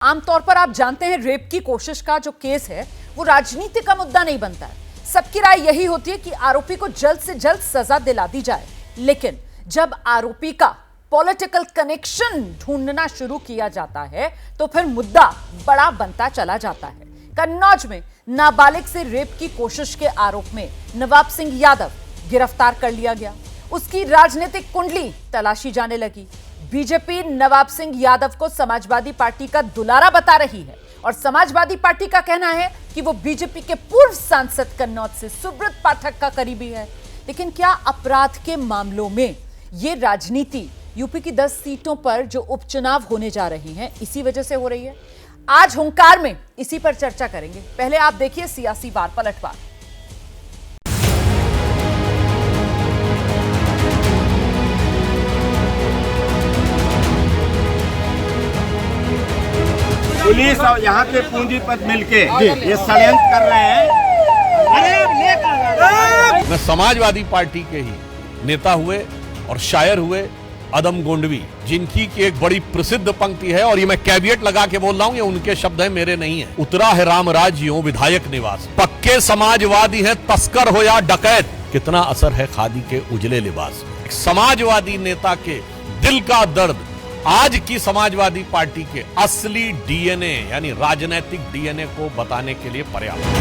आमतौर पर आप जानते हैं रेप की कोशिश का जो केस है वो राजनीति का मुद्दा नहीं बनता है। सबकी राय यही होती है कि आरोपी को जल्द से जल्द सजा दिला दी जाए, लेकिन जब आरोपी का पॉलिटिकल कनेक्शन ढूंढना शुरू किया जाता है तो फिर मुद्दा बड़ा बनता चला जाता है। कन्नौज में नाबालिग से रेप की कोशिश के आरोप में नवाब सिंह यादव गिरफ्तार कर लिया गया। उसकी राजनीतिक कुंडली तलाशी जाने लगी। बीजेपी नवाब सिंह यादव को समाजवादी पार्टी का दुलारा बता रही है और समाजवादी पार्टी का कहना है कि वो बीजेपी के पूर्व सांसद कन्नौज से सुब्रत पाठक का करीबी है। लेकिन क्या अपराध के मामलों में ये राजनीति यूपी की 10 सीटों पर जो उपचुनाव होने जा रहे हैं इसी वजह से हो रही है? आज हुंकार में इसी पर चर्चा करेंगे। पहले आप देखिए सियासी वार पलटवार। पुलिस और यहाँ के पूंजीपति मिलके ये षड्यंत्र कर रहे हैं। मैं समाजवादी पार्टी के ही नेता हुए और शायर हुए अदम गोंडवी, जिनकी की एक बड़ी प्रसिद्ध पंक्ति है और ये मैं कैविएट लगा के बोल रहा हूँ, ये उनके शब्द हैं, मेरे नहीं है। उतरा है राम राज्यों विधायक निवास, पक्के समाजवादी है तस्कर हो या डकैत, कितना असर है खादी के उजले लिबास। समाजवादी नेता के दिल का दर्द आज की समाजवादी पार्टी के असली डीएनए यानी राजनीतिक डीएनए को बताने के लिए पर्याप्त है।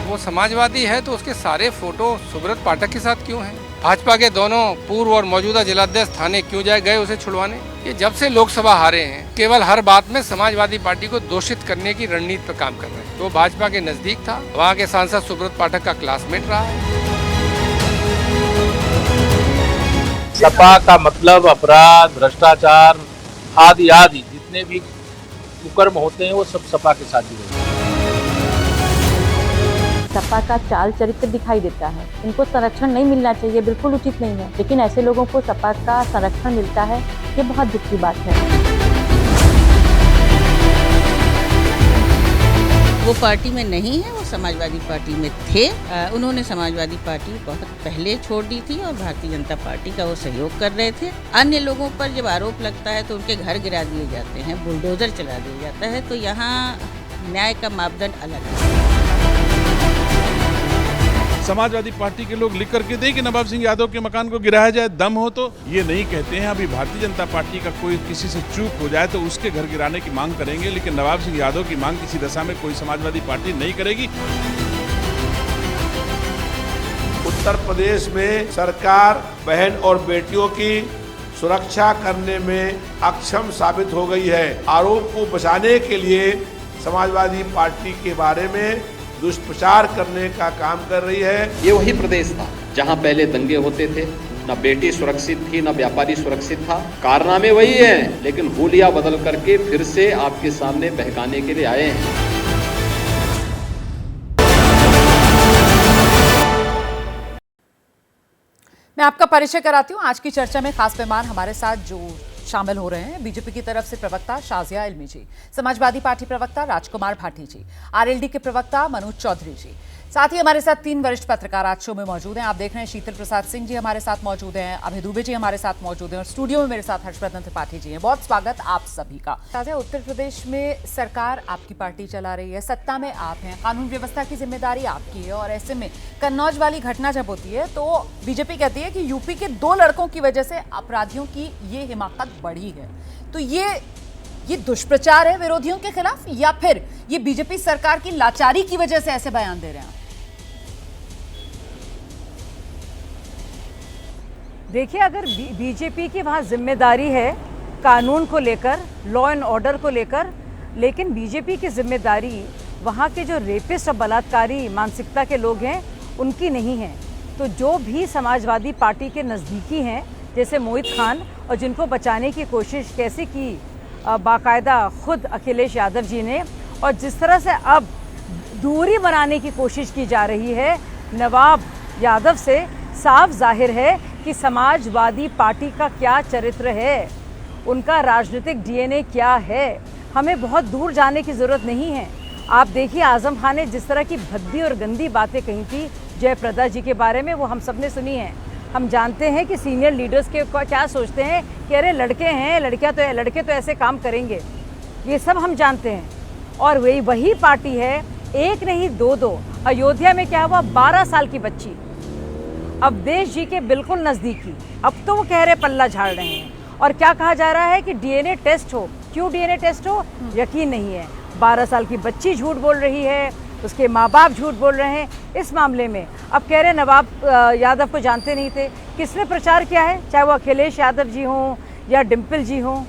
वो समाजवादी है तो उसके सारे फोटो सुब्रत पाठक के साथ क्यों हैं? भाजपा के दोनों पूर्व और मौजूदा जिलाध्यक्ष थाने क्यों जाए गए उसे छुड़वाने? ये जब से लोकसभा हारे हैं केवल हर बात में समाजवादी पार्टी को दोषित करने की रणनीति पर काम कर रहे हैं। तो भाजपा के नजदीक था, वहाँ के सांसद सुब्रत पाठक का क्लासमेट रहा है। सपा का मतलब अपराध, भ्रष्टाचार आदि आदि जितने भी कुकर्म होते हैं वो सब सपा के साथ जुड़े हैं। सपा का चाल चरित्र दिखाई देता है। इनको संरक्षण नहीं मिलना चाहिए, बिल्कुल उचित नहीं है, लेकिन ऐसे लोगों को सपा का संरक्षण मिलता है, ये बहुत दुख की बात है। वो पार्टी में नहीं है, वो समाजवादी पार्टी में थे। उन्होंने समाजवादी पार्टी बहुत पहले छोड़ दी थी और भारतीय जनता पार्टी का वो सहयोग कर रहे थे। अन्य लोगों पर जब आरोप लगता है तो उनके घर गिरा दिए जाते हैं, बुलडोजर चला दिया जाता है। तो यहाँ न्याय का मापदंड अलग है। समाजवादी पार्टी के लोग लिख करके दें कि नवाब सिंह यादव के मकान को गिराया जाए, दम हो तो ये नहीं कहते हैं। अभी भारतीय जनता पार्टी का कोई किसी से चूक हो जाए तो उसके घर गिराने की मांग करेंगे, लेकिन नवाब सिंह यादव की मांग किसी दशा में कोई समाजवादी पार्टी नहीं करेगी। उत्तर प्रदेश में सरकार बहन और बेटियों की सुरक्षा करने में अक्षम साबित हो गई है। आरोप को बचाने के लिए समाजवादी पार्टी के बारे में दुष्प्रचार करने का काम कर रही है। ये वही प्रदेश था जहां पहले दंगे होते थे, न बेटी सुरक्षित थी न व्यापारी सुरक्षित था। कारनामे वही हैं, लेकिन हुलिया बदल करके फिर से आपके सामने बहकाने के लिए आए हैं। मैं आपका परिचय कराती हूँ। आज की चर्चा में खास मेहमान हमारे साथ जो शामिल हो रहे हैं, बीजेपी की तरफ से प्रवक्ता शाजिया इल्मी जी, समाजवादी पार्टी प्रवक्ता राजकुमार भाटी जी, आरएलडी के प्रवक्ता मनोज चौधरी जी, साथ ही हमारे साथ 3 वरिष्ठ पत्रकार आज शो में मौजूद हैं। आप देख रहे हैं शीतल प्रसाद सिंह जी हमारे साथ मौजूद हैं, अभय दुबे जी हमारे साथ मौजूद हैं और स्टूडियो में मेरे साथ हर्षवर्धन त्रिपाठी जी हैं। बहुत स्वागत आप सभी का। शाजिया, उत्तर प्रदेश में सरकार आपकी पार्टी चला रही है, सत्ता में आप हैं, कानून व्यवस्था की जिम्मेदारी आपकी है और ऐसे में कन्नौज वाली घटना जब होती है तो बीजेपी कहती है कि यूपी के 2 लड़कों की वजह से अपराधियों की ये हिमाकत बढ़ी है। तो ये दुष्प्रचार है विरोधियों के खिलाफ या फिर ये बीजेपी सरकार की लाचारी की वजह से ऐसे बयान दे रहे हैं? देखिए, अगर बीजेपी की वहाँ जिम्मेदारी है कानून को लेकर, लॉ एंड ऑर्डर को लेकर, लेकिन बीजेपी की जिम्मेदारी वहाँ के जो रेपिस्ट और बलात्कारी मानसिकता के लोग हैं उनकी नहीं है। तो जो भी समाजवादी पार्टी के नज़दीकी हैं जैसे मोहित खान, और जिनको बचाने की कोशिश कैसे की बाकायदा खुद अखिलेश यादव जी ने, और जिस तरह से अब दूरी बनाने की कोशिश की जा रही है नवाब यादव से, साफ जाहिर है कि समाजवादी पार्टी का क्या चरित्र है, उनका राजनीतिक डीएनए क्या है। हमें बहुत दूर जाने की ज़रूरत नहीं है। आप देखिए आज़म खान ने जिस तरह की भद्दी और गंदी बातें कही थी जयप्रदा जी के बारे में, वो हम सब ने सुनी है। हम जानते हैं कि सीनियर लीडर्स के क्या सोचते हैं कि अरे लड़के हैं, लड़के तो ऐसे काम करेंगे, ये सब हम जानते हैं। और वही पार्टी है, एक नहीं दो। अयोध्या में क्या हुआ, 12 साल की बच्ची अवधेश जी के बिल्कुल नज़दीकी, अब तो वो कह रहे पल्ला झाड़ रहे हैं। और क्या कहा जा रहा है कि डीएनए टेस्ट हो। क्यों डीएनए टेस्ट हो, यकीन नहीं है। 12 साल की बच्ची झूठ बोल रही है, उसके माँ बाप झूठ बोल रहे हैं इस मामले में। अब कह रहे नवाब यादव को जानते नहीं थे। किसने प्रचार किया है, चाहे वो अखिलेश यादव जी हों या डिम्पल जी हों,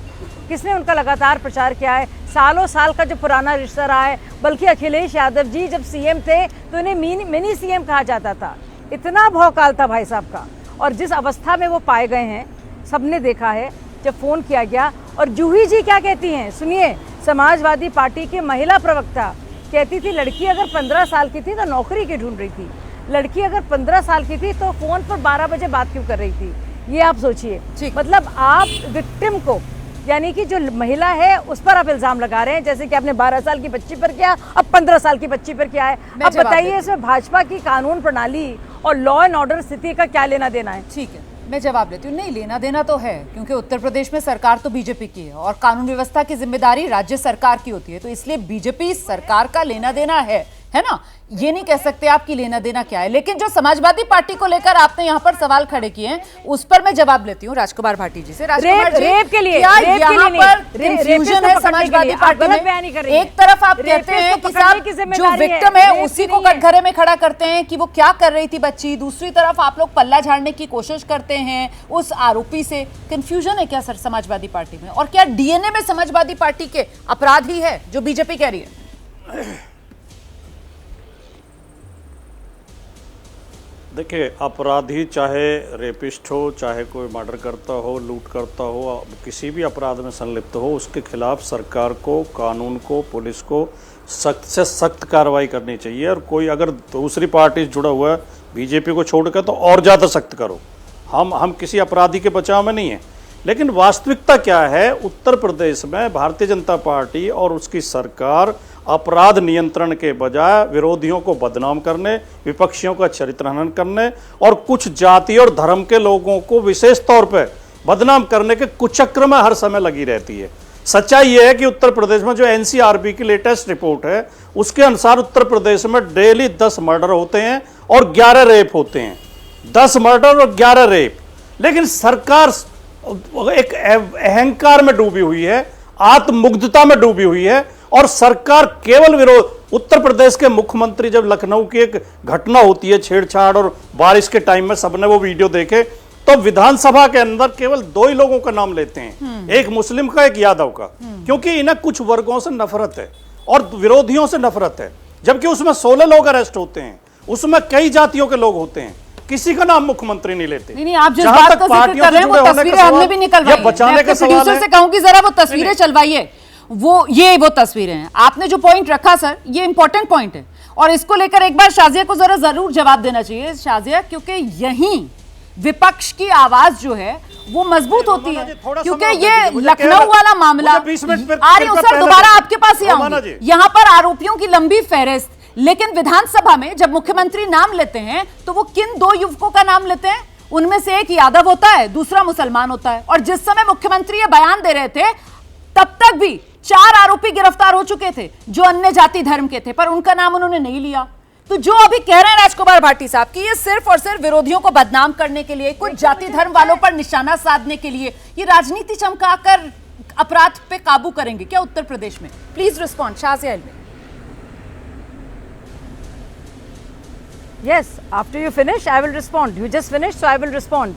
किसने उनका लगातार प्रचार किया है। सालों साल का जो पुराना रिश्ता रहा है, बल्कि अखिलेश यादव जी जब सीएम थे तो उन्हें मिनी सीएम कहा जाता था। इतना भौकाल था भाई साहब का। और जिस अवस्था में वो पाए गए हैं सबने देखा है। जब फ़ोन किया गया, और जूही जी क्या कहती हैं सुनिए, समाजवादी पार्टी की महिला प्रवक्ता कहती थी लड़की अगर 15 साल की थी तो नौकरी क्यों ढूंढ रही थी, लड़की अगर 15 साल की थी तो फ़ोन पर 12 बजे बात क्यों कर रही थी। ये आप सोचिए, मतलब आप विक्टिम को, यानी कि जो महिला है उस पर आप इल्ज़ाम लगा रहे हैं, जैसे कि आपने 12 साल की बच्ची पर किया, अब 15 साल की बच्ची पर क्या है। अब बताइए इसमें भाजपा की कानून प्रणाली और लॉ एंड ऑर्डर स्थिति का क्या लेना देना है। ठीक है, मैं जवाब लेती हूँ। नहीं, लेना देना तो है, क्योंकि उत्तर प्रदेश में सरकार तो बीजेपी की है और कानून व्यवस्था की जिम्मेदारी राज्य सरकार की होती है, तो इसलिए बीजेपी सरकार का लेना देना है ना। ये नहीं कह सकते आप कि लेना देना क्या है। लेकिन जो समाजवादी पार्टी को लेकर आपने यहाँ पर सवाल खड़े किए हैं, उस पर मैं जवाब लेती हूँ राजकुमार भाटी जी से। राजकुमार जी, रेप के लिए क्या यहाँ पर कंफ्यूजन है समाजवादी पार्टी में? एक तरफ आप कहते हैं कि साहब जो विक्टिम है उसी को कटघरे में खड़ा करते हैं कि वो क्या कर रही थी बच्ची, दूसरी तरफ आप लोग पल्ला झाड़ने की कोशिश करते हैं उस आरोपी से। कंफ्यूजन है क्या सर समाजवादी पार्टी में? और क्या डीएनए में समाजवादी पार्टी के अपराध ही है जो बीजेपी कह रही है? देखिए, अपराधी चाहे रेपिस्ट हो, चाहे कोई मर्डर करता हो, लूट करता हो, किसी भी अपराध में संलिप्त हो, उसके खिलाफ सरकार को, कानून को, पुलिस को सख्त से सख्त कार्रवाई करनी चाहिए। और कोई अगर दूसरी पार्टी से जुड़ा हुआ है बीजेपी को छोड़कर तो और ज़्यादा सख्त करो। हम किसी अपराधी के बचाव में नहीं है, लेकिन वास्तविकता क्या है, उत्तर प्रदेश में भारतीय जनता पार्टी और उसकी सरकार अपराध नियंत्रण के बजाय विरोधियों को बदनाम करने, विपक्षियों का चरित्रहनन करने और कुछ जाति और धर्म के लोगों को विशेष तौर पर बदनाम करने के कुचक्र में हर समय लगी रहती है। सच्चाई यह है कि उत्तर प्रदेश में जो एनसीआरबी की लेटेस्ट रिपोर्ट है उसके अनुसार उत्तर प्रदेश में डेली 10 मर्डर होते हैं और 11 रेप होते हैं। 10 मर्डर और 11 रेप। लेकिन सरकार एक अहंकार में डूबी हुई है, आत्ममुग्धता में डूबी हुई है और सरकार केवल विरोध। उत्तर प्रदेश के मुख्यमंत्री, जब लखनऊ की एक घटना होती है छेड़छाड़ और बारिश के टाइम में, सबने वो वीडियो देखे, तो विधानसभा के अंदर केवल 2 ही लोगों का नाम लेते हैं, एक मुस्लिम का, एक यादव का, क्योंकि इन्हें कुछ वर्गों से नफरत है और विरोधियों से नफरत है। जबकि उसमें 16 लोग अरेस्ट होते हैं, उसमें कई जातियों के लोग होते हैं, किसी का नाम मुख्यमंत्री नहीं लेते। नहीं, आप जिस बात का जिक्र कर रहे हैं वो तस्वीरें हमने भी निकलवाई हैं। बचाने के प्रोड्यूसर से कहूंगी जरा वो तस्वीरें चलवाइए। वो तस्वीरें हैं। आपने जो पॉइंट रखा सर, ये इंपॉर्टेंट पॉइंट है और इसको लेकर एक बार शाजिया को जरा जरूर जवाब देना चाहिए। शाजिया, क्योंकि यहीं विपक्ष की आवाज जो है वो मजबूत होती है, क्योंकि ये लखनऊ वाला मामला। आ रही हूं सर, दोबारा आपके पास ही आऊंगी। यहां पर आरोपियों की लंबी फहरिस्त, लेकिन विधानसभा में जब मुख्यमंत्री नाम लेते हैं तो वो किन 2 युवकों का नाम लेते हैं? उनमें से एक यादव होता है, दूसरा मुसलमान होता है। और जिस समय मुख्यमंत्री ये बयान दे रहे थे तब तक भी 4 आरोपी गिरफ्तार हो चुके थे जो अन्य जाति धर्म के थे, पर उनका नाम उन्होंने नहीं लिया। तो जो अभी कह रहे हैं राजकुमार भाटी साहब कि ये सिर्फ और सिर्फ विरोधियों को बदनाम करने के लिए, कुछ जाति धर्म वालों पर निशाना साधने के लिए ये राजनीति चमकाकर अपराध पे काबू करेंगे क्या उत्तर प्रदेश में? Please respond Shazia. Yes, after you finish, I will respond. You just finished, so I will respond.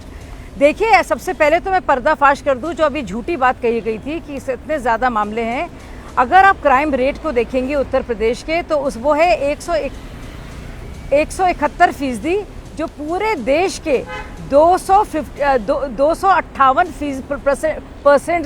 देखिए, सबसे पहले तो मैं पर्दाफाश कर दूं जो अभी झूठी बात कही गई थी कि इतने ज़्यादा मामले हैं। अगर आप क्राइम रेट को देखेंगे उत्तर प्रदेश के तो वो है 171%, जो पूरे देश के 258%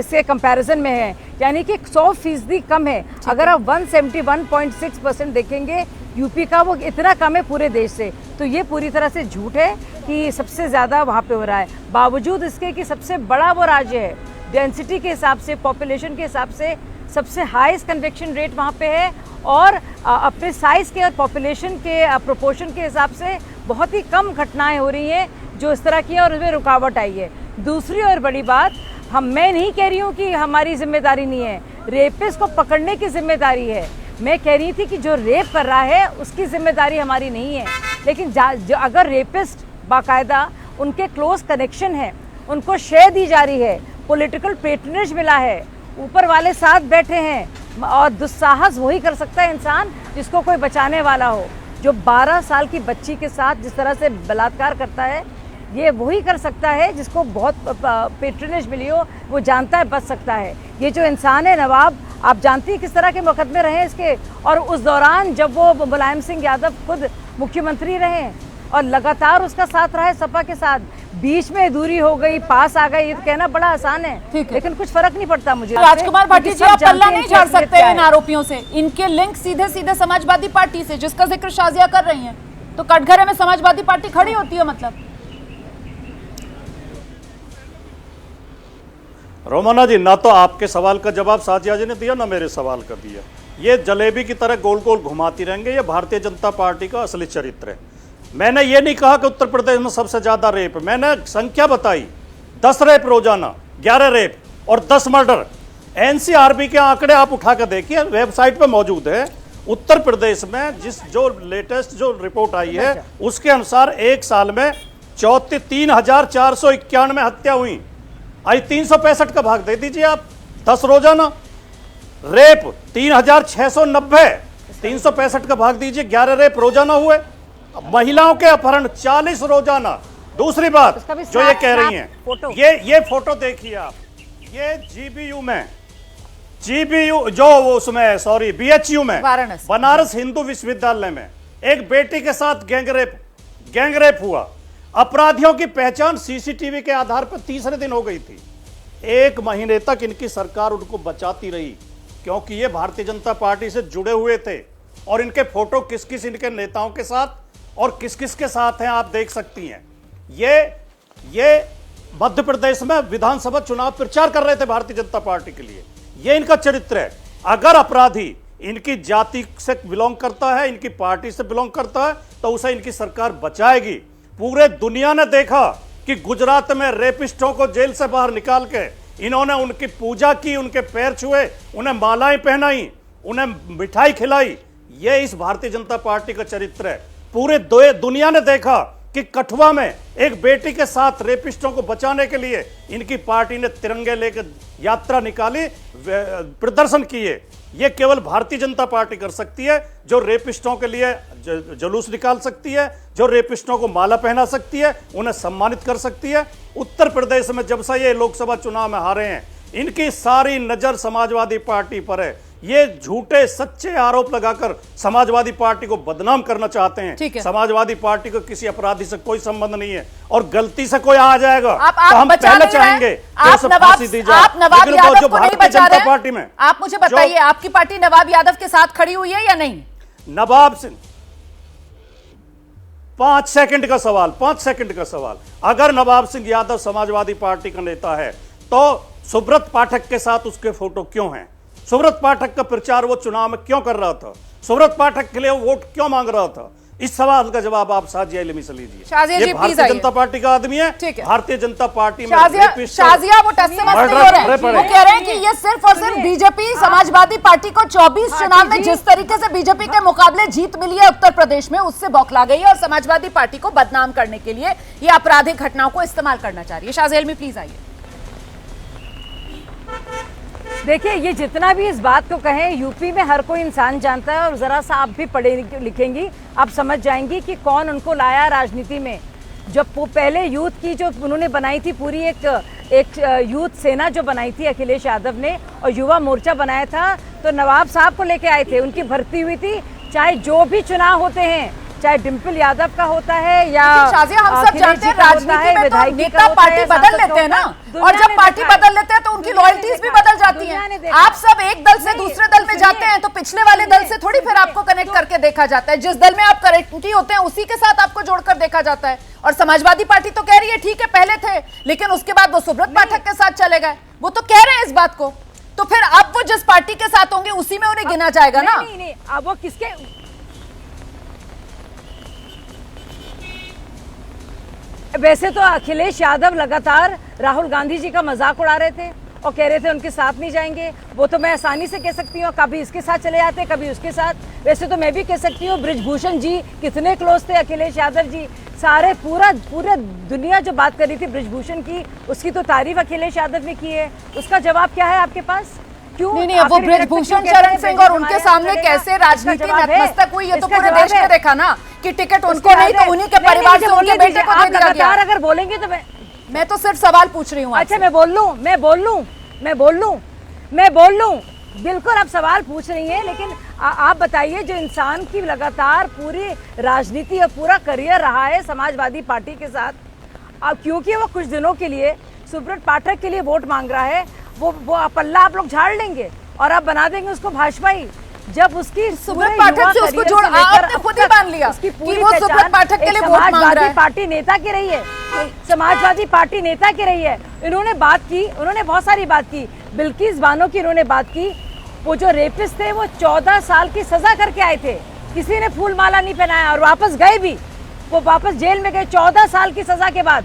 से कंपैरिजन में है, यानी कि 100% कम है। अगर आप 171.6% देखेंगे यूपी का, वो इतना कम है पूरे देश से। तो ये पूरी तरह से झूठ है कि सबसे ज़्यादा वहाँ पे हो रहा है, बावजूद इसके कि सबसे बड़ा वो राज्य है, डेंसिटी के हिसाब से, पॉपुलेशन के हिसाब से सबसे हाईएस्ट कन्विक्शन रेट वहाँ पे है और अपने साइज़ के और पॉपुलेशन के प्रोपोर्शन के हिसाब से बहुत ही कम घटनाएं हो रही हैं जो इस तरह किया और उसमें रुकावट आई है। दूसरी और बड़ी बात, मैं नहीं कह रही हूँ कि हमारी जिम्मेदारी नहीं है, रेपिस्ट को पकड़ने की जिम्मेदारी है। मैं कह रही थी कि जो रेप कर रहा है उसकी जिम्मेदारी हमारी नहीं है, लेकिन जो अगर रेपिस्ट बाकायदा उनके क्लोज कनेक्शन है, उनको शेयर दी जा रही है, पॉलिटिकल पेट्रनेज मिला है, ऊपर वाले साथ बैठे हैं, और दुस्साहस वही कर सकता है इंसान जिसको कोई बचाने वाला हो। जो 12 साल की बच्ची के साथ जिस तरह से बलात्कार करता है, ये वही कर सकता है जिसको बहुत पेट्रनेज मिली हो, वो जानता है बच सकता है। ये जो इंसान है नवाब, आप जानती हैं किस तरह के मुकदमे रहे इसके, और उस दौरान जब वो मुलायम सिंह यादव खुद मुख्यमंत्री रहे और लगातार उसका साथ रहा है सपा के साथ, बीच में दूरी हो गई, पास आ गई, ये तो कहना बड़ा आसान है, लेकिन कुछ फर्क नहीं पड़ता मुझे। राजकुमार भाटी जी, आप पल्ला नहीं झाड़ सकते इन आरोपियों से, इनके लिंक सीधे सीधे समाजवादी पार्टी से, जिसका जिक्र शाजिया कर रही हैं, तो कटघरे में समाजवादी पार्टी खड़ी होती है मतलब। रोमाना जी, ना तो आपके सवाल का जवाब साजिया जी ने दिया, ना मेरे सवाल का दिया। ये जलेबी की तरह गोल गोल घुमाती रहेंगे, ये भारतीय जनता पार्टी का असली चरित्र है। मैंने ये नहीं कहा कि उत्तर प्रदेश में सबसे ज्यादा रेप, मैंने संख्या बताई, 10 रेप रोजाना, 11 रेप और 10 मर्डर। एनसीआरबी के आंकड़े आप उठा कर देखिए, वेबसाइट पे मौजूद है। उत्तर प्रदेश में जो लेटेस्ट जो रिपोर्ट आई है उसके अनुसार एक साल में 3,491 हत्या हुई। आई 365 का भाग दे दीजिए आप, 10 रोजाना। रेप 3,690, 365 का भाग दीजिए, 11 रेप रोजाना हुए। महिलाओं के अपहरण 40 रोजाना। दूसरी बात जो ये कह रही हैं, ये फोटो देखिए आप, ये जीबीयू जो उसमें बीएचयू में, बनारस हिंदू विश्वविद्यालय में एक बेटी के साथ गैंगरेप हुआ। अपराधियों की पहचान सीसीटीवी के आधार पर तीसरे दिन हो गई थी। 1 महीने तक इनकी सरकार उनको बचाती रही, क्योंकि ये भारतीय जनता पार्टी से जुड़े हुए थे। और इनके फोटो किस किस इनके नेताओं के साथ और किस किस के साथ हैं आप देख सकती हैं। ये मध्य प्रदेश में विधानसभा चुनाव प्रचार कर रहे थे भारतीय जनता पार्टी के लिए। ये इनका चरित्र है। अगर अपराधी इनकी जाति से बिलोंग करता है, इनकी पार्टी से बिलोंग करता है, तो उसे इनकी सरकार बचाएगी। पूरे दुनिया ने देखा कि गुजरात में रेपिस्टों को जेल से बाहर निकाल के इन्होंने उनकी पूजा की, उनके पैर छुए, उन्हें मालाएं पहनाई, उन्हें मिठाई खिलाई। ये इस भारतीय जनता पार्टी का चरित्र है। पूरे दुनिया ने देखा कि कठुआ में एक बेटी के साथ रेपिस्टों को बचाने के लिए इनकी पार्टी ने तिरंगे लेकर यात्रा निकाली, प्रदर्शन किए। ये केवल भारतीय जनता पार्टी कर सकती है, जो रेपिस्टों के लिए जुलूस निकाल सकती है, जो रेपिस्टों को माला पहना सकती है, उन्हें सम्मानित कर सकती है। उत्तर प्रदेश में जब से ये लोकसभा चुनाव में हारे हैं, इनकी सारी नजर समाजवादी पार्टी पर है। ये झूठे सच्चे आरोप लगाकर समाजवादी पार्टी को बदनाम करना चाहते हैं। समाजवादी पार्टी को किसी अपराधी से कोई संबंध नहीं है, और गलती से कोई आ जाएगा तो हम पहले चाहेंगे कि उसे फांसी दी जाए। आप नवाब यादव को नहीं बचा रहे पार्टी में। आप मुझे बताइए, आपकी पार्टी नवाब यादव के साथ खड़ी हुई है या नहीं? नवाब सिंह, 5 सेकंड का सवाल, 5 सेकंड का सवाल। अगर नवाब सिंह यादव समाजवादी पार्टी का नेता है, तो सुब्रत पाठक के साथ उसके फोटो क्यों हैं? सुब्रत पाठक का प्रचार वो चुनाव में क्यों कर रहा था? सुब्रत पाठक के लिए वोट क्यों मांग रहा था? इस सवाल का जवाब आप साजिया इल्मी से लीजिए। ये भारतीय जनता पार्टी का आदमी है। भारतीय जनता पार्टी में शाजिया वो टस से मस नहीं हो रहे हैं। वो कह रहे हैं कि ये सिर्फ और सिर्फ बीजेपी समाजवादी पार्टी को 24 चुनाव में जिस तरीके से बीजेपी के मुकाबले जीत मिली है उत्तर प्रदेश में, उससे बौखला गई है और समाजवादी पार्टी को बदनाम करने के लिए ये आपराधिक घटनाओं को इस्तेमाल करना चाह रही है। शाजिया इल्मी प्लीज आइए। देखिए, ये जितना भी इस बात को कहें, यूपी में हर कोई इंसान जानता है, और ज़रा सा आप भी पढ़े लिखेंगी, आप समझ जाएंगी कि कौन उनको लाया राजनीति में। जब पहले यूथ की जो उन्होंने बनाई थी पूरी एक यूथ सेना जो बनाई थी अखिलेश यादव ने, और युवा मोर्चा बनाया था, तो नवाब साहब को लेके आए थे, उनकी भर्ती हुई थी। चाहे जो भी चुनाव होते हैं, चाहे डिम्पल यादव का होता है या शाजिया, हम सब जानते हैं राजनीति में तो नेता पार्टी बदल लेते हैं ना, और जब पार्टी बदल लेते हैं तो उनकी लॉयल्टीज भी बदल जाती हैं। आप सब एक दल से दूसरे दल में जाते हैं तो पिछले वाले दल से थोड़ी फिर आपको कनेक्ट करके देखा जाता है। जिस दल में आप कनेक्टिविटी होते हैं उसी के साथ आपको जोड़कर देखा जाता है। और समाजवादी पार्टी तो कह रही है ठीक है पहले थे, लेकिन उसके बाद वो सुब्रत पाठक के साथ चले गए, वो तो कह रहे हैं इस बात को। तो फिर अब वो जिस पार्टी के साथ होंगे उसी में उन्हें गिना जाएगा ना। नहीं, अब वो किसके वैसे तो अखिलेश यादव लगातार राहुल गांधी जी का मजाक उड़ा रहे थे और कह रहे थे उनके साथ नहीं जाएंगे। वो तो मैं आसानी से कह सकती हूँ, कभी इसके साथ चले जाते, कभी उसके साथ। वैसे तो मैं भी कह सकती हूँ बृजभूषण जी कितने क्लोज थे अखिलेश यादव जी। सारे पूरा दुनिया जो बात कर रही थी बृजभूषण की, उसकी तो तारीफ अखिलेश यादव ने की है। उसका जवाब क्या है आपके पास? क्यों नहीं, वो बृजभूषण शरण सिंह और उनके सामने कैसे राजनीति नतमस्तक हुई, ये तो पूरे देश ने देखा ना कि टिकट उनको नहीं तो उन्हीं के परिवार से उनके बेटे को दे दिया गया। अगर बोलेंगे तो मैं तो सिर्फ सवाल पूछ रही हूँ। अच्छा, मैं बोल लूं। बिल्कुल आप सवाल पूछ रही हैं, लेकिन आप बताइए, जो इंसान की लगातार पूरी राजनीति और पूरा करियर रहा है समाजवादी पार्टी के साथ, अब क्योंकि वो कुछ दिनों के लिए सुब्रत पाठक के लिए वोट मांग रहा है, वो पल्ला आप लोग झाड़ लेंगे और आप बना देंगे उसको भाजपाई। जब उसकी सुब्रत पाठक से उसको जोड़ आपने खुद ही मान लिया कि वो सुब्रत पाठक के लिए वोट मांग रहा है। पार्टी नेता की रही है, समाजवादी पार्टी नेता की रही है। इन्होंने बात की, उन्होंने बहुत सारी बात की, बिल्किस बानो की इन्होंने बात की। वो जो रेपिस्ट थे वो 14 साल की सजा करके आए थे, किसी ने फूल माला नहीं पहनाया और वापस गए भी, वो वापस जेल में गए 14 साल की सजा के बाद।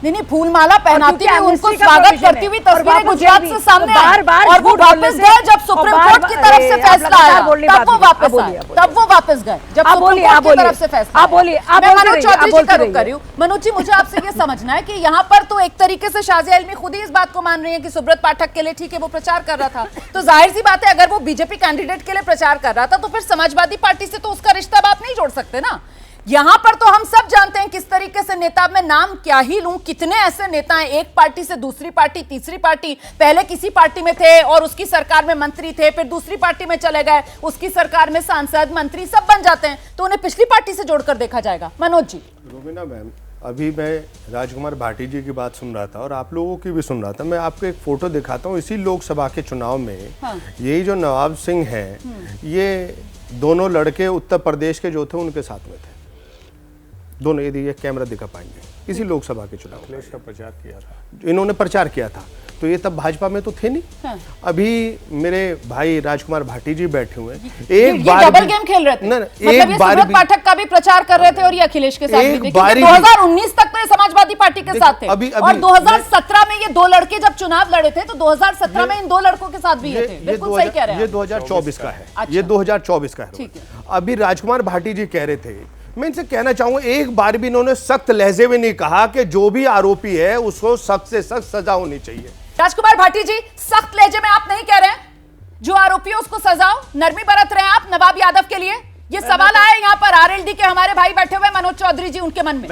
नहीं, फूल माला पहनाती हुई, उनको स्वागत करती हुई तस्वीरें गुजरात से सामने आई और वो वापस गए जब सुप्रीम कोर्ट की तरफ से फैसला आया, तब वो वापस आए, तब वो वापस गए जब सुप्रीम कोर्ट की तरफ से फैसला। आप बोलिए, मैं मनोज चौधरी जी का रुख कर रही हूँ। मनोज जी, मुझे आपसे ये समझना है कि यहाँ पर तो एक तरीके से शाजिया इल्मी खुद ही इस बात को मान रही है कि सुब्रत पाठक के लिए ठीक है वो प्रचार कर रहा था, तो जाहिर सी बात है अगर वो बीजेपी कैंडिडेट के लिए प्रचार कर रहा था तो फिर समाजवादी पार्टी से तो उसका रिश्ता आप नहीं जोड़ सकते ना। यहां पर तो हम सब जानते हैं किस तरीके से नेता, मैं नाम क्या ही लूं, कितने ऐसे नेता हैं एक पार्टी से दूसरी पार्टी, तीसरी पार्टी, पहले किसी पार्टी में थे और उसकी सरकार में मंत्री थे, फिर दूसरी पार्टी में चले गए, उसकी सरकार में सांसद मंत्री सब बन जाते हैं, तो उन्हें पिछली पार्टी से जोड़कर देखा जाएगा। मनोज जी। रोमिना मैम, अभी मैं राजकुमार भाटी जी की बात सुन रहा था और आप लोगों की भी सुन रहा था। मैं आपको एक फोटो दिखाता हूँ। इसी लोकसभा के चुनाव में यही जो नवाब सिंह है, ये दोनों लड़के उत्तर प्रदेश के जो थे उनके साथ में थे दोनों। यदि ये कैमरा दिखा पाएंगे, इसी लोकसभा के चुनाव अखिलेश का प्रचार किया था, इन्होंने प्रचार किया था, तो ये तब भाजपा में तो थे नहीं। हाँ। अभी मेरे भाई राजकुमार भाटी जी बैठे हुए हैं, एक बार डबल गेम खेल रहे थे, मतलब ये सुब्रत पाठक का भी प्रचार कर रहे थे और ये अखिलेश के साथ भी थे। 2019 तक तो ये समाजवादी पार्टी के साथ थे और 2017 में ये दो लड़के जब चुनाव लड़े थे तो 2017 में इन दो लड़कों के साथ भी ये थे। बिल्कुल सही कह रहे हैं। ये 2024 का है, ये 2024 का है। अभी राजकुमार भाटी जी कह रहे थे, मैं इनसे कहना चाहूंगा, एक बार भी इन्होंने सख्त लहजे में नहीं कहा कि जो भी आरोपी है उसको सख्त से सख्त सजा होनी चाहिए। राजकुमार भाटी जी, सख्त लहजे में आप नहीं कह रहे हैं, जो आरोपी है उसको सजाओ, नरमी बरत रहे हैं आप नवाब यादव के लिए? ये सवाल आया यहाँ पर आरएलडी के हमारे भाई बैठे हुए मनोज चौधरी जी, उनके मन में।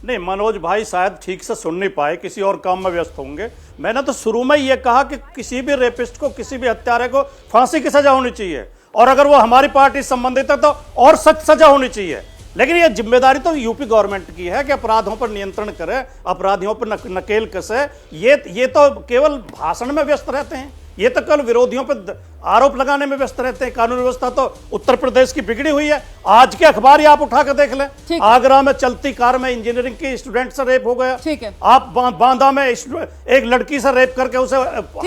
नहीं, मनोज भाई शायद ठीक से सुन नहीं पाए, किसी और काम में व्यस्त होंगे। मैंने तो शुरू में ये कहा कि किसी भी रेपिस्ट को, किसी भी हत्यारे को फांसी की सजा होनी चाहिए और अगर वो हमारी पार्टी से संबंधित है तो और सख्त सजा होनी चाहिए। लेकिन ये जिम्मेदारी तो यूपी गवर्नमेंट की है कि अपराधों पर नियंत्रण करे, अपराधियों पर नकेल कसे। ये तो केवल भाषण में व्यस्त रहते हैं, ये तो केवल विरोधियों पर आरोप लगाने में व्यस्त रहते हैं। कानून व्यवस्था तो उत्तर प्रदेश की बिगड़ी हुई है। आज के अखबार ही आप उठा कर देख लें, आगरा में चलती कार में इंजीनियरिंग की स्टूडेंट से रेप हो गया। ठीक है। आप बांदा में एक लड़की से रेप करके उसे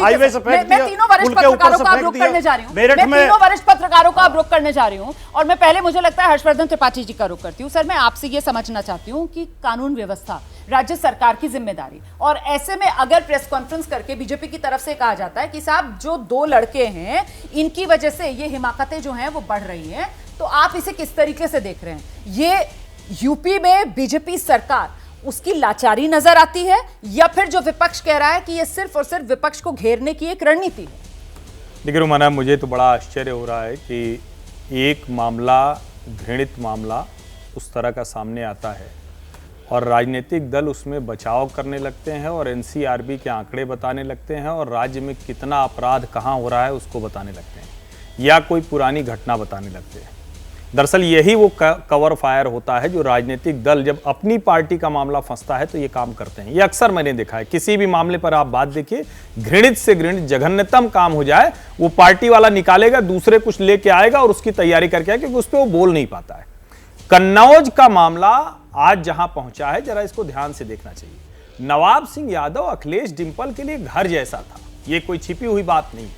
हाईवे से फेंक दिया, तीनों वरिष्ठ पत्रकारों को आप रुक करने जा रही हूँ। मेरठ में तीनों वरिष्ठ पत्रकारों को आप रुक करने जा रही हूँ और मैं पहले मुझे लगता है हर्षवर्धन त्रिपाठी जी का रुक करती हूँ। सर, मैं आपसे ये समझना चाहती हूँ कि कानून व्यवस्था राज्य सरकार की जिम्मेदारी, और ऐसे में अगर प्रेस कॉन्फ्रेंस करके बीजेपी की तरफ से कहा जाता है कि साहब जो दो लड़के हैं इनकी वजह से ये हिमाकतें जो हैं वो बढ़ रही हैं, तो आप इसे किस तरीके से देख रहे हैं? ये यूपी में बीजेपी सरकार उसकी लाचारी नजर आती है या फिर जो विपक्ष कह रहा है कि ये सिर्फ और सिर्फ विपक्ष को घेरने की एक रणनीति है? देखिए रोमाना, मुझे तो बड़ा आश्चर्य हो रहा है कि एक मामला, घृणित मामला उस तरह का सामने आता है और राजनीतिक दल उसमें बचाव करने लगते हैं और एनसीआरबी के आंकड़े बताने लगते हैं और राज्य में कितना अपराध कहाँ हो रहा है उसको बताने लगते हैं या कोई पुरानी घटना बताने लगते हैं। दरअसल यही वो कवर फायर होता है जो राजनीतिक दल जब अपनी पार्टी का मामला फंसता है तो ये काम करते हैं। ये अक्सर मैंने देखा है, किसी भी मामले पर आप बात देखिए, घृणित से घृणित जघन्यतम काम हो जाए वो पार्टी वाला निकालेगा, दूसरे कुछ लेके आएगा और उसकी तैयारी करके आएगा क्योंकि उस पर वो बोल नहीं पाता है। कन्नौज का मामला आज जहां पहुंचा है जरा इसको ध्यान से देखना चाहिए। नवाब सिंह यादव अखिलेश डिंपल के लिए घर जैसा था, ये कोई छिपी हुई बात नहीं।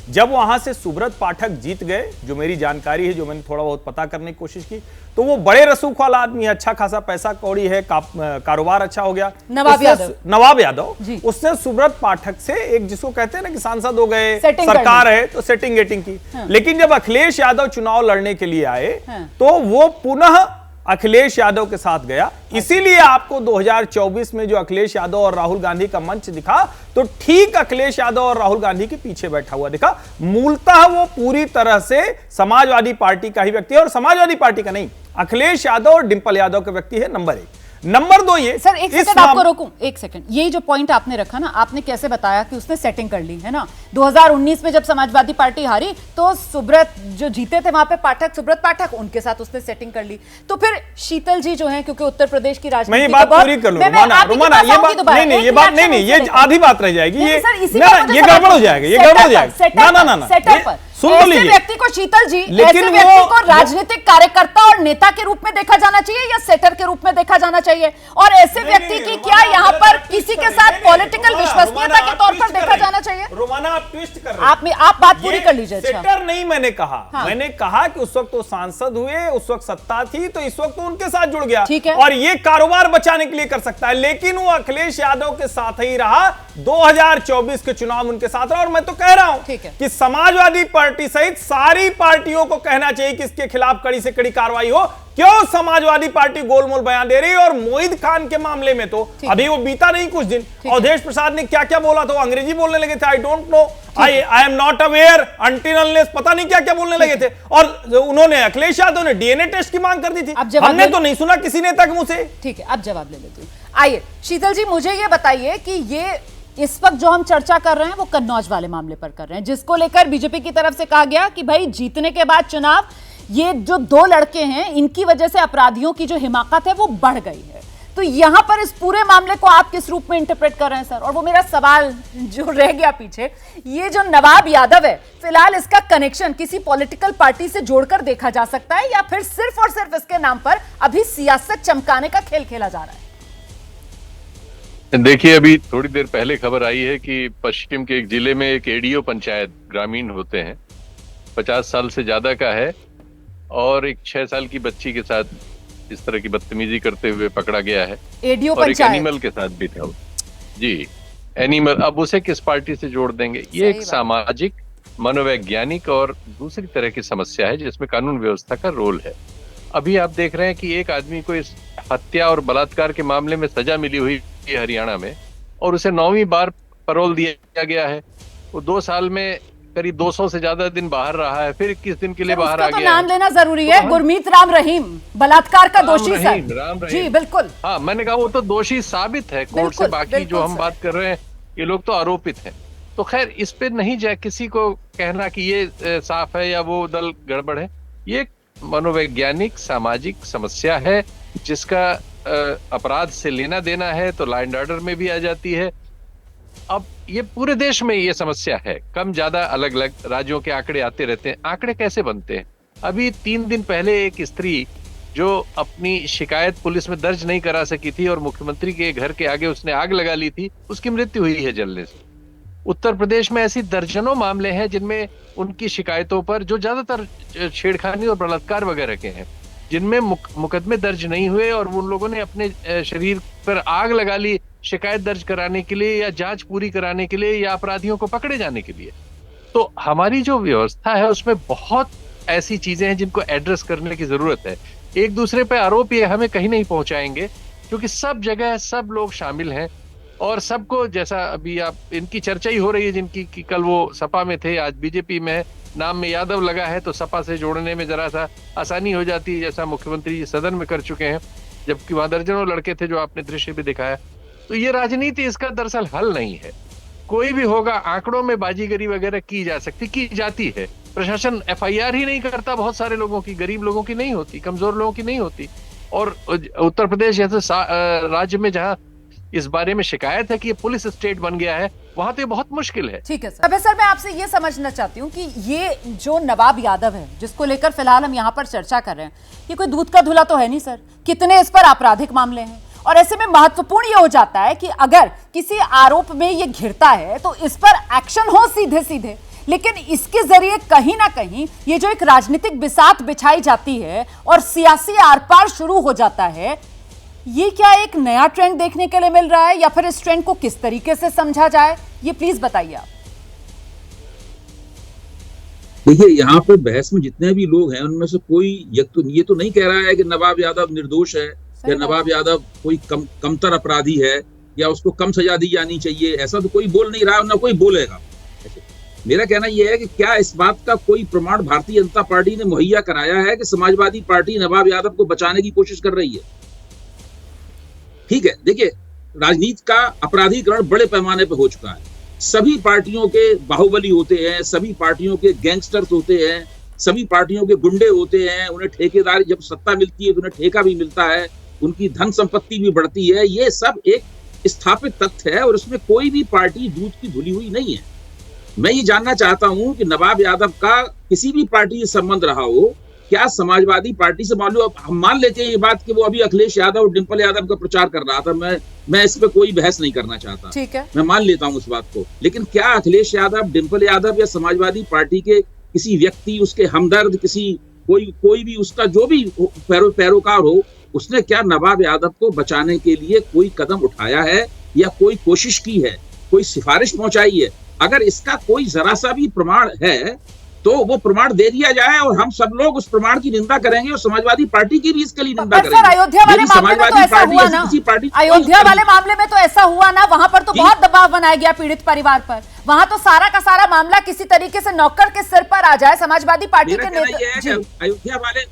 जब वहां से सुब्रत पाठक जीत गए, जो मेरी जानकारी है, जो मैंने थोड़ा बहुत पता करने की कोशिश की, तो वो बड़े रसूख वाला आदमी है, अच्छा खासा पैसा कौड़ी है, कारोबार अच्छा हो गया। नवाब यादव उसने सुब्रत पाठक से एक, जिसको कहते हैं ना कि सांसद हो गए, सरकार है तो सेटिंग गेटिंग की। लेकिन जब अखिलेश यादव चुनाव लड़ने के लिए आए तो वो पुनः अखिलेश यादव के साथ गया। इसीलिए आपको 2024 में जो अखिलेश यादव और राहुल गांधी का मंच दिखा, तो ठीक अखिलेश यादव और राहुल गांधी के पीछे बैठा हुआ दिखा। मूलतः वो पूरी तरह से समाजवादी पार्टी का ही व्यक्ति है, और समाजवादी पार्टी का नहीं, अखिलेश यादव और डिंपल यादव के व्यक्ति है। नंबर 1। नंबर 2 ये सर, एक सेकंड आपको रोकूं, एक सेकंड। यही जो पॉइंट आपने रखा ना, आपने कैसे बताया कि उसने सेटिंग कर ली है ना। 2019 में जब समाजवादी पार्टी हारी तो सुब्रत जो जीते थे वहां पे पाठक, सुब्रत पाठक, उनके साथ उसने सेटिंग कर ली। तो फिर शीतल जी जो हैं, क्योंकि उत्तर प्रदेश की राजनीति, मैं ये बात पूरी कर लूं, रुमाना ये बात नहीं, ये बात नहीं, ये आधी बात रह जाएगी, ये गड़बड़ हो जाएगा, ये गड़बड़ हो जाएगा। ना सेटअप पर सुन ऐसे लीजिए, व्यक्ति को शीतल जी, लेकिन ऐसे व्यक्ति को राजनीतिक कार्यकर्ता और नेता के रूप में देखा जाना चाहिए या सेटर के रूप में देखा जाना चाहिए? और ऐसे व्यक्ति की क्या यहाँ पर किसी के साथ पॉलिटिकल विश्वसनीयता के तौर पर देखा जाना चाहिए? रोमाना आप ट्विस्ट कर रहे हैं। आप बात पूरी कर लीजिए। सेटर नहीं मैंने कहा, मैंने कहा कि उस वक्त वो सांसद हुए, उस वक्त सत्ता थी, तो इस वक्त उनके साथ जुड़ गया, ठीक है, और ये कारोबार बचाने के लिए कर सकता है। लेकिन वो अखिलेश यादव के साथ ही रहा, 2024 के चुनाव उनके साथ रहा। और मैं तो कह रहा हूं कि समाजवादी पार्टी सहित सारी पार्टियों को कहना चाहिए कि इसके खिलाफ कड़ी से कड़ी कार्रवाई हो। क्यों समाजवादी पार्टी गोलमोल बयान दे रही है? और मोहित खान के मामले में तो अभी वो बीता नहीं कुछ दिन, अवधेश प्रसाद ने क्या क्या बोला था, वो अंग्रेजी बोलने लगे थे, I don't know, I am not aware until unless, पता नहीं क्या क्या बोलने लगे थे। और उन्होंने, अखिलेश यादव ने डीएनए टेस्ट की मांग कर दी थी, हमने तो नहीं सुना किसी नेता के मुंह से। ठीक है, अब जवाब ले लेती हूँ। आइए शीतल जी, मुझे ये बताइए कि ये इस वक्त जो हम चर्चा कर रहे हैं वो कन्नौज वाले मामले पर कर रहे हैं, जिसको लेकर बीजेपी की तरफ से कहा गया कि भाई जीतने के बाद चुनाव, ये जो 2 लड़के हैं इनकी वजह से अपराधियों की जो हिमाकत है वो बढ़ गई है। तो यहां पर इस पूरे मामले को आप किस रूप में इंटरप्रेट कर रहे हैं सर? और वो मेरा सवाल जो रह गया पीछे, ये जो नवाब यादव है, फिलहाल इसका कनेक्शन किसी पॉलिटिकल पार्टी से जोड़कर देखा जा सकता है या फिर सिर्फ और सिर्फ इसके नाम पर अभी सियासत चमकाने का खेल खेला जा रहा है? देखिए, अभी थोड़ी देर पहले खबर आई है कि पश्चिम के एक जिले में एक एडीओ पंचायत ग्रामीण होते हैं, 50 साल से ज्यादा का है, और एक 6 साल की बच्ची के साथ इस तरह की बदतमीजी करते हुए पकड़ा गया है। एडीओ और पंचायत, एक एनिमल के साथ भी था जी, एनिमल। अब उसे किस पार्टी से जोड़ देंगे? ये एक सामाजिक, मनोवैज्ञानिक और दूसरी तरह की समस्या है जिसमें कानून व्यवस्था का रोल है। अभी आप देख रहे हैं कि एक आदमी को इस हत्या और बलात्कार के मामले में सजा मिली हुई है हरियाणा में, और उसे 9वीं बार पैरोल दिया गया है। वो 2 साल में करीब 200 से ज्यादा दिन बाहर रहा है, फिर 21 दिन के लिए बाहर आ गया। नाम लेना जरूरी है, गुरमीत राम रहीम, बलात्कार का दोषी सर। जी बिल्कुल, हाँ, मैंने कहा वो तो दोषी साबित है कोर्ट से, बाकी जो हम बात कर रहे हैं ये लोग तो आरोपित हैं। तो खैर, इस पे नहीं जाए किसी को कहना कि ये साफ है या वो दल गड़बड़ है। ये मनोवैज्ञानिक सामाजिक समस्या है जिसका अपराध से लेना देना है तो लॉ एंड ऑर्डर में भी आ जाती है। अब ये पूरे देश में ये समस्या है, कम ज्यादा अलग अलग राज्यों के आंकड़े आते रहते हैं। आंकड़े कैसे बनते हैं? अभी 3 दिन पहले एक स्त्री जो अपनी शिकायत पुलिस में दर्ज नहीं करा सकी थी और मुख्यमंत्री के घर के आगे उसने आग लगा ली थी, उसकी मृत्यु हुई है जलने से। उत्तर प्रदेश में ऐसी दर्जनों मामले हैं जिनमें उनकी शिकायतों पर, जो ज्यादातर छेड़खानी और बलात्कार वगैरह के हैं, जिनमें मुकदमे दर्ज नहीं हुए और उन लोगों ने अपने शरीर पर आग लगा ली शिकायत दर्ज कराने के लिए या जांच पूरी कराने के लिए या अपराधियों को पकड़े जाने के लिए। तो हमारी जो व्यवस्था है उसमें बहुत ऐसी चीजें हैं जिनको एड्रेस करने की जरूरत है। एक दूसरे पे आरोप ये हमें कहीं नहीं पहुंचाएंगे, क्योंकि सब जगह सब लोग शामिल हैं और सबको, जैसा अभी आप इनकी चर्चा ही हो रही है जिनकी कि कल वो सपा में थे, आज बीजेपी में है, नाम में यादव लगा है तो सपा से जोड़ने में जरा सा आसानी हो जाती है, जैसा मुख्यमंत्री जी सदन में कर चुके हैं, जबकि वहां दर्जनों लड़के थे जो आपने दृश्य भी दिखाया। तो ये राजनीति इसका दरअसल हल नहीं है। कोई भी होगा, आंकड़ों में बाजीगरी वगैरह की जा सकती, की जाती है। प्रशासन एफआईआर ही नहीं करता, बहुत सारे लोगों की, गरीब लोगों की नहीं होती, कमजोर लोगों की नहीं होती। और उत्तर प्रदेश जैसे राज्य में जहां इस बारे में शिकायत है कि ये पुलिस स्टेट बन गया है, वहां तो ये बहुत मुश्किल है। ठीक है सर। अब सर मैं आपसे ये समझना चाहती हूँ कि ये जो नवाब यादव है जिसको लेकर फिलहाल हम यहाँ पर चर्चा कर रहे हैं, ये कोई दूध का धुला तो है नहीं सर। कितने इस पर आपराधिक मामले हैं, और ऐसे में महत्वपूर्ण ये हो जाता है कि अगर किसी आरोप में ये घिरता है तो इस पर एक्शन हो सीधे सीधे। लेकिन इसके जरिए कहीं ना कहीं ये जो एक राजनीतिक बिसात बिछाई जाती है और सियासी आर पार शुरू हो जाता है, ये क्या एक नया ट्रेंड देखने के लिए मिल रहा है या फिर इस ट्रेंड को किस तरीके से समझा जाए, ये प्लीज बताइए आप। देखिए, यहाँ पर बहस में जितने भी लोग हैं उनमें से कोई ये तो नहीं कह रहा है कि नवाब यादव निर्दोष है या नवाब यादव कोई कमतर अपराधी है या उसको कम सजा दी जानी चाहिए, ऐसा तो कोई बोल नहीं रहा है, ना कोई बोलेगा। मेरा कहना यह है कि क्या इस बात का कोई प्रमाण भारतीय जनता पार्टी ने मुहैया कराया है कि समाजवादी पार्टी नवाब यादव को बचाने की कोशिश कर रही है? ठीक है, देखिए, राजनीति का अपराधीकरण बड़े पैमाने पर हो चुका है। सभी पार्टियों के बाहुबली होते हैं, सभी पार्टियों के गैंगस्टर्स होते हैं, सभी पार्टियों के गुंडे होते हैं, उन्हें ठेकेदारी, जब सत्ता मिलती है तो उन्हें ठेका भी मिलता है, उनकी धन संपत्ति भी बढ़ती है। ये सब एक स्थापित तथ्य है और उसमें कोई भी पार्टी दूध की धुली हुई नहीं है। मैं ये जानना चाहता हूं कि नवाब यादव का किसी भी पार्टी से संबंध रहा हो, क्या समाजवादी पार्टी से मालूम? हम मान लेते हैं ये बात कि वो अभी अखिलेश यादव और डिंपल यादव का प्रचार कर रहा था, मैं इस पे कोई बहस नहीं करना चाहता, ठीक है, मैं मान लेता हूं उस बात को। लेकिन क्या अखिलेश यादव, डिंपल यादव या समाजवादी पार्टी के किसी व्यक्ति, उसके हमदर्द, कोई भी उसका जो भी पैरोकार हो, उसने क्या नवाब यादव को बचाने के लिए कोई कदम उठाया है या कोई कोशिश की है, कोई सिफारिश पहुंचाई है? अगर इसका कोई जरा सा भी प्रमाण है तो वो प्रमाण दे दिया जाए और हम सब लोग उस प्रमाण की निंदा करेंगे और समाजवादी पार्टी की भी इसके लिए निंदा करेंगे। अयोध्या वाले मामले में तो ऐसा हुआ ना, अयोध्या वाले मामले में तो ऐसा हुआ ना, वहां पर तो बहुत दबाव बनाया गया पीड़ित परिवार पर। वहां तो सारा का सारा मामला किसी तरीके से नौकर के सिर पर आ जाए, समाजवादी पार्टी के नेता। अयोध्या वाले,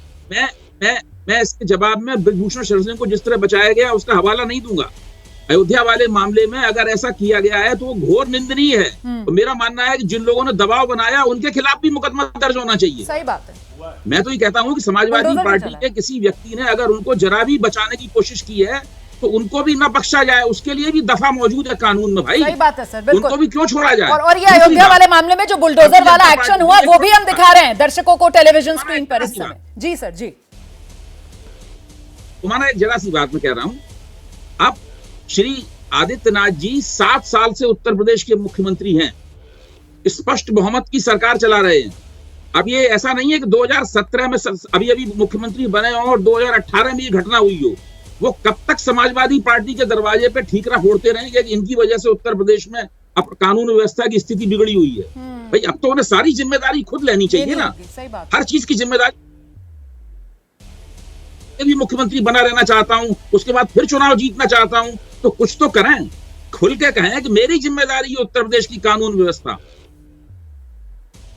मैं इसके जवाब में ब्रजभूषण शरण सिंह को जिस तरह बचाया गया उसका हवाला नहीं दूंगा। अयोध्या वाले मामले में अगर ऐसा किया गया है तो वो घोर निंदनीय है। तो मेरा मानना है कि जिन लोगों ने दबाव बनाया उनके खिलाफ भी मुकदमा दर्ज होना चाहिए। सही बात है। मैं तो ये कहता हूं कि समाजवादी पार्टी के किसी व्यक्ति ने अगर उनको जरा भी बचाने की कोशिश की है तो उनको भी न बख्शा जाए, उसके लिए भी दफा मौजूद है कानून में भाई। सही बात है सर, बिल्कुल। उनको भी क्यों छोड़ा जाए? और ये अयोध्या वाले मामले में जो बुलडोजर वाला एक्शन हुआ वो भी हम दिखा रहे हैं दर्शकों को टेलीविजन स्क्रीन पर इस समय। जी सर, जी। तुम्हारा एक जरा सी बात मैं कह रहा हूं, अब श्री आदित्यनाथ जी 7 साल से उत्तर प्रदेश के मुख्यमंत्री हैं, स्पष्ट बहुमत की सरकार चला रहे हैं। अब ये ऐसा नहीं है कि 2017 में अभी मुख्यमंत्री बने हो और 2018 में ये घटना हुई हो। वो कब तक समाजवादी पार्टी के दरवाजे पे ठीकरा फोड़ते रहेंगे कि इनकी वजह से उत्तर प्रदेश में अब कानून व्यवस्था की स्थिति बिगड़ी हुई है? भाई अब तो उन्हें सारी जिम्मेदारी खुद लेनी चाहिए ना, हर चीज की जिम्मेदारी। भी मुख्यमंत्री बना रहना चाहता हूं, उसके बाद फिर चुनाव जीतना चाहता हूं, तो कुछ तो करें, खुल के कहें कि मेरी जिम्मेदारी है उत्तर प्रदेश की कानून व्यवस्था।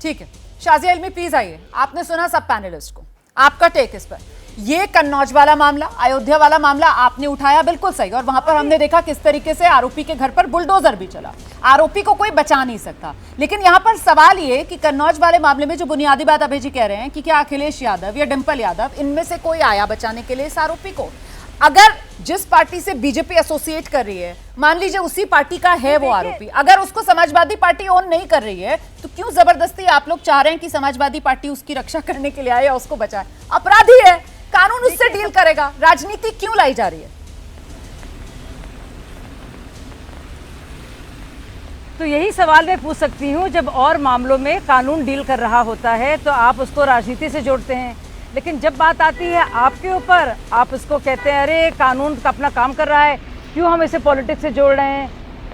ठीक है, शाजिया इल्मी प्लीज आइए। आपने सुना सब पैनलिस्ट को, आपका टेक इस पर। ये कन्नौज वाला मामला, अयोध्या वाला मामला आपने उठाया, बिल्कुल सही, और वहां पर हमने देखा किस तरीके से आरोपी के घर पर बुलडोजर भी चला। आरोपी को कोई बचा नहीं सकता। लेकिन यहां पर सवाल ये कि कन्नौज वाले मामले में जो बुनियादी बात अभय जी कह रहे हैं कि क्या अखिलेश यादव या डिंपल यादव इनमें से कोई आया बचाने के लिए इस आरोपी को? अगर जिस पार्टी से बीजेपी एसोसिएट कर रही है, मान लीजिए उसी पार्टी का है वो आरोपी, अगर उसको समाजवादी पार्टी ऑन नहीं कर रही है तो क्यों जबरदस्ती आप लोग चाह रहे हैं कि समाजवादी पार्टी उसकी रक्षा करने के लिए आए या उसको बचाए? अपराधी है, कानून उससे डील करेगा, राजनीति क्यों लाई जा रही है? तो यही सवाल मैं पूछ सकती हूँ, जब और मामलों में कानून डील कर रहा होता है तो आप उसको राजनीति से जोड़ते हैं, लेकिन जब बात आती है आपके ऊपर, आप उसको कहते हैं अरे कानून का अपना काम कर रहा है, क्यों हम इसे पॉलिटिक्स से जोड़ रहे हैं?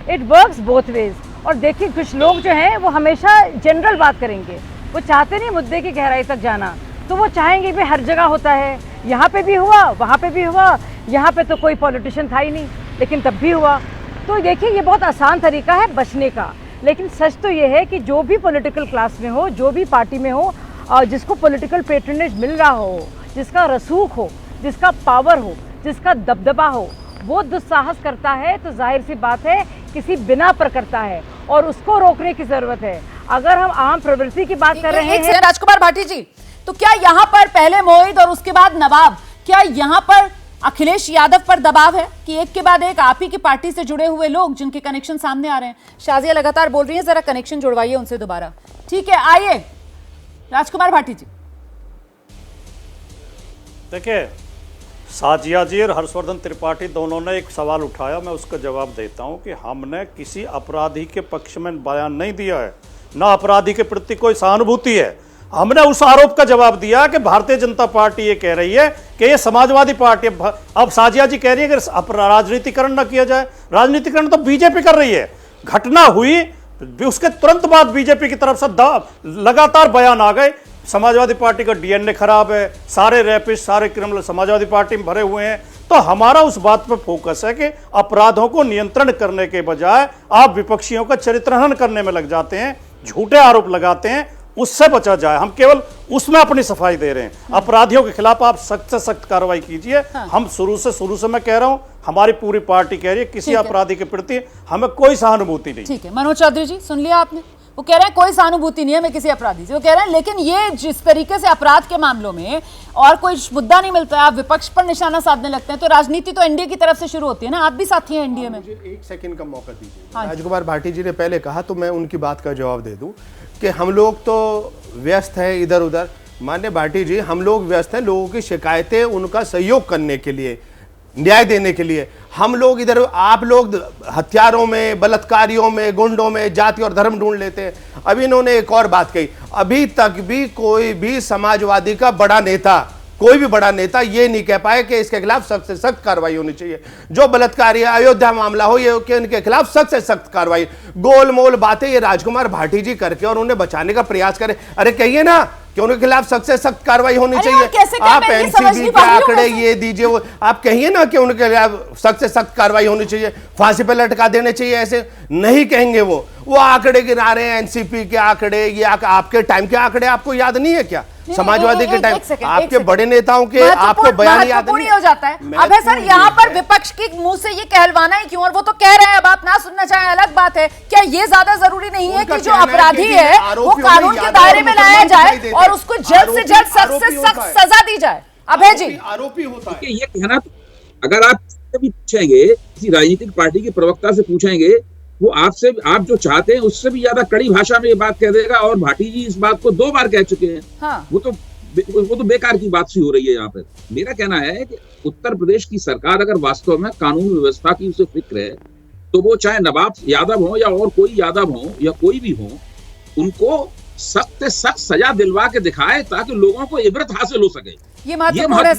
It works both ways. और देखिए, कुछ लोग जो हैं वो हमेशा जनरल बात करेंगे, वो चाहते नहीं मुद्दे की गहराई तक जाना। तो वो चाहेंगे भी हर जगह होता है, यहाँ पे भी हुआ, वहाँ पे भी हुआ, यहाँ पे तो कोई पॉलिटिशियन था ही नहीं लेकिन तब भी हुआ। तो देखिए, ये बहुत आसान तरीका है बचने का, लेकिन सच तो ये है कि जो भी पॉलिटिकल क्लास में हो, जो भी पार्टी में हो, और जिसको पॉलिटिकल पेट्रोनेज मिल रहा हो, जिसका रसूख हो, जिसका पावर हो, जिसका दबदबा हो, वो दुस्साहस करता है तो जाहिर सी बात है किसी बिना पर करता है और उसको रोकने की जरूरत है। अगर हम आम प्रवृत्ति की बात कर रहे हैं, राजकुमार भाटी जी, तो क्या यहाँ पर पहले मोहित और उसके बाद नवाब, क्या यहाँ पर अखिलेश यादव पर दबाव है कि एक के बाद एक आप ही की पार्टी से जुड़े हुए लोग जिनके कनेक्शन सामने आ रहे हैं? शाजिया लगातार बोल रही है, जरा कनेक्शन जुड़वाइए उनसे दोबारा। ठीक है, आइए राजकुमार भाटी जी। देखिए, शाजिया जी और हर्षवर्धन त्रिपाठी दोनों ने एक सवाल उठाया, मैं उसका जवाब देता हूं कि हमने किसी अपराधी के पक्ष में बयान नहीं दिया है। ना अपराधी के प्रति कोई सहानुभूति है। हमने उस आरोप का जवाब दिया कि भारतीय जनता पार्टी ये कह रही है कि ये समाजवादी पार्टी, अब साजिया जी कह रही है कि राजनीतिकरण ना किया जाए। राजनीतिकरण तो बीजेपी कर रही है। घटना हुई उसके तुरंत बाद बीजेपी की तरफ से लगातार बयान आ गए, समाजवादी पार्टी का डीएनए खराब है, सारे रैपिस्ट सारे क्रिमिनल समाजवादी पार्टी में भरे हुए हैं। तो हमारा उस बात पर फोकस है कि अपराधों को नियंत्रण करने के बजाय आप विपक्षियों का चरित्रहनन करने में लग जाते हैं, झूठे आरोप लगाते हैं, उससे बचा जाए। हम केवल उसमें अपनी सफाई दे रहे हैं। अपराधियों के खिलाफ आप सख्त से सख्त कार्रवाई कीजिए। हम शुरू से मैं कह रहा हूं, हमारी पूरी पार्टी कह रही है किसी अपराधी के प्रति हमें कोई सहानुभूति नहीं। ठीक है, मनोज चौधरी जी सुन लिया आपने, वो कह रहे हैं कोई सहानुभूति नहीं है हमें किसी अपराधी से। वो कह रहे हैं लेकिन ये जिस तरीके से अपराध के मामलों में और कोई मुद्दा नहीं मिलता है, आप विपक्ष पर निशाना साधने लगते हैं, तो राजनीति तो एनडीए की तरफ से शुरू होती है ना, आप भी साथी हैं एनडीए में। मुझे एक सेकंड का मौका दीजिए। राजकुमार भाटी जी ने पहले कहा तो मैं उनकी बात का जवाब दे दूं कि हम लोग तो व्यस्त हैं इधर उधर। माननीय भाटी जी, हम लोग व्यस्त हैं लोगों की शिकायतें उनका सहयोग करने के लिए, न्याय देने के लिए। हम लोग इधर, आप लोग हथियारों में, बलात्कारियों में, गुंडों में जाति और धर्म ढूंढ लेते हैं। अभी इन्होंने एक और बात कही, अभी तक भी कोई भी समाजवादी का बड़ा नेता, कोई भी बड़ा नेता ये नहीं कह पाए कि इसके खिलाफ सख्त से सख्त कार्रवाई होनी चाहिए। जो बलात्कारी अयोध्या मामला हो, ये कि इनके खिलाफ सख्त से सख्त कार्रवाई। गोलमोल बातें ये राजकुमार भाटी जी करके और उन्हें बचाने का प्रयास करें। अरे कहिए ना कि उनके खिलाफ सख्त से सख्त कार्रवाई होनी चाहिए। आप एनसीबी के आंकड़े ये दीजिए, वो आप कहिए ना कि उनके खिलाफ सख्त से सख्त कार्रवाई होनी चाहिए, फांसी पर लटका देने चाहिए। ऐसे नहीं कहेंगे वो आंकड़े गिना रहे हैं, एनसीपी के आंकड़े, ये आपके टाइम के आंकड़े आपको याद नहीं है क्या? समाजवादी के टाइम आपके बड़े नेताओं के आपको बयान याद नहीं हो जाता है। अब है सर, यहाँ पर विपक्ष के मुंह से ये कहलवाना ही क्यों? और वो तो कह रहे हैं, अब आप ना सुनना चाहें अलग बात है। क्या ये ज्यादा जरूरी नहीं है कि जो अपराधी है वो कानून के दायरे में लाया जाए और उसको जल्द से जल्द सख्त से सख्त सजा दी जाए? अभय जी, आरोपी होता है ये कहना, अगर आप भी पूछेंगे किसी राजनीतिक पार्टी के प्रवक्ता से पूछेंगे, वो आपसे, आप जो चाहते हैं उससे भी ज्यादा कड़ी भाषा में ये बात कह देगा। और भाटी जी इस बात को 2 बार कह चुके हैं। हाँ। वो तो बेकार की बात सी हो रही है यहाँ पर। मेरा कहना है कि उत्तर प्रदेश की सरकार अगर वास्तव में कानून व्यवस्था की उसे फिक्र है, तो वो चाहे नवाब यादव हो या और कोई यादव हो या कोई भी हो, उनको सख्त से सख्त सजा दिलवा के दिखाए ताकि लोगों को इबरत हासिल हो सके। ये महत्वपूर्ण है सर।